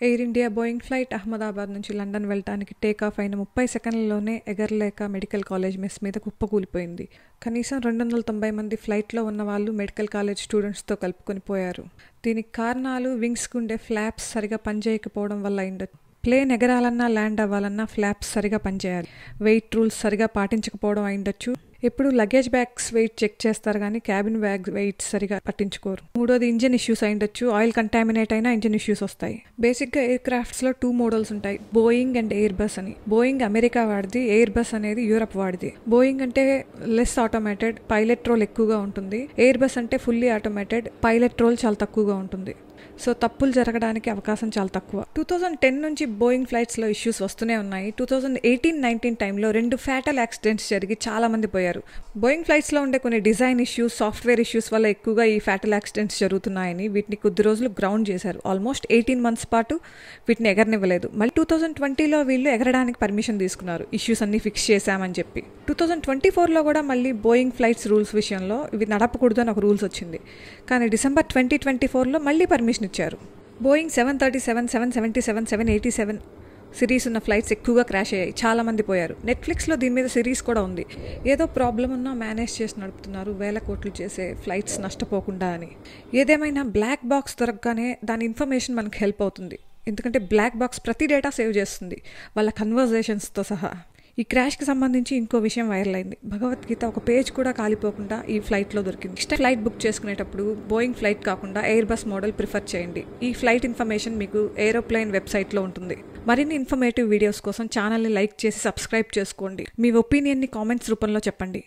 Air India Boeing flight Ahmedabad నుంచి London వెళ్ళడానికి takeoff అయిన 30 సెకండ్లలోనే ఎగరలేక మెడికల్ కాలేజ్ మెస్ మీద కుప్పకూలిపోయింది. కనీసం 290 మంది ఫ్లైట్లో ఉన్న వాళ్ళు మెడికల్ కాలేజ్ స్టూడెంట్స్తో కలుపుకొని పోయారు. దీనికి కారణాలు వింగ్స్కి ఉండే ఫ్లాప్స్ సరిగా పనిచేయకపోవడం వల్ల అయిండొచ్చు. ప్లేన్ ఎగరాలన్నా ల్యాండ్ అవ్వాలన్నా ఫ్లాప్స్ సరిగా పనిచేయాలి. వెయిట్ రూల్స్ సరిగా పాటించకపోవడం అయిండొచ్చు. ఎప్పుడు లగేజ్ బ్యాగ్స్ వెయిట్ చెక్ చేస్తారు కానీ క్యాబిన్ బ్యాగ్ వెయిట్ సరిగా పట్టించుకోరు. మూడోది ఇంజిన్ ఇష్యూస్ అయిండొచ్చు. ఆయిల్ కంటామినేట్ అయినా ఇంజిన్ ఇష్యూస్ వస్తాయి. బేసిక్గా ఎయిర్ క్రాఫ్ట్స్లో 2 మోడల్స్ ఉంటాయి, బోయింగ్ అండ్ ఎయిర్ బస్ అని. బోయింగ్ అమెరికా వాడిది, ఎయిర్ బస్ అనేది యూరప్ వాడిది. బోయింగ్ అంటే లెస్ ఆటోమేటెడ్, పైలట్ రోల్ ఎక్కువగా ఉంటుంది. ఎయిర్ బస్ అంటే ఫుల్లీ ఆటోమేటెడ్, పైలట్ రోల్ చాలా తక్కువగా ఉంటుంది. సో తప్పులు జరగడానికి అవకాశం చాలా తక్కువ. 2010 నుంచి బోయింగ్ ఫ్లైట్స్లో ఇష్యూస్ వస్తూనే ఉన్నాయి. 2018-19 టైంలో 2 ఫ్యాటల్ యాక్సిడెంట్స్ జరిగి చాలా మంది పోయారు. బోయింగ్ ఫ్లైట్స్లో ఉండే కొన్ని డిజైన్ ఇష్యూస్, సాఫ్ట్వేర్ ఇష్యూస్ వల్ల ఎక్కువగా ఈ ఫ్యాటల్ యాక్సిడెంట్స్ జరుగుతున్నాయని వీటిని కొద్ది రోజులు గ్రౌండ్ చేశారు. ఆల్మోస్ట్ 18 months పాటు వీటిని ఎగరనివ్వలేదు. మళ్ళీ 2020లో వీళ్ళు ఎగరడానికి పర్మిషన్ తీసుకున్నారు, ఇష్యూస్ అన్ని ఫిక్స్ చేశామని చెప్పి. 2024లో కూడా మళ్ళీ బోయింగ్ ఫ్లైట్స్ రూల్స్ విషయంలో ఇవి నడపకూడదు అని ఒక రూల్స్ వచ్చింది. కానీ December 2024లో మళ్ళీ పర్మిషన్ ఇచ్చారు. బోయింగ్ 737, 777, 787 సిరీస్ ఉన్న ఫ్లైట్స్ ఎక్కువగా క్రాష్ అయ్యాయి, చాలా మంది పోయారు. నెట్ఫ్లిక్స్లో దీని మీద సిరీస్ కూడా ఉంది. ఏదో ప్రాబ్లం ఉన్నా మేనేజ్ చేసి నడుపుతున్నారు, వేల కోట్లు చేసే ఫ్లైట్స్ నష్టపోకుండా అని. ఏదేమైనా బ్లాక్ బాక్స్ దొరకగానే దాని ఇన్ఫర్మేషన్ మనకు హెల్ప్ అవుతుంది. ఎందుకంటే బ్లాక్ బాక్స్ ప్రతి డేటా సేవ్ చేస్తుంది, వాళ్ళ కన్వర్జేషన్స్తో సహా. ఈ క్రాష్కి సంబంధించి ఇంకో విషయం వైరల్ అయింది. భగవద్గీత ఒక పేజ్ కూడా కాలిపోకుండా ఈ ఫ్లైట్లో దొరికింది. నెక్స్ట్ ఫ్లైట్ బుక్ చేసుకునేటప్పుడు బోయింగ్ ఫ్లైట్ కాకుండా ఎయిర్ బస్ మోడల్ ప్రిఫర్ చేయండి. ఈ ఫ్లైట్ ఇన్ఫర్మేషన్ మీకు ఏరోప్లేన్ వెబ్సైట్లో ఉంటుంది. మరిన్ని ఇన్ఫర్మేటివ్ వీడియోస్ కోసం ఛానల్ని లైక్ చేసి సబ్స్క్రైబ్ చేసుకోండి. మీ ఒపీనియన్ని కామెంట్స్ రూపంలో చెప్పండి.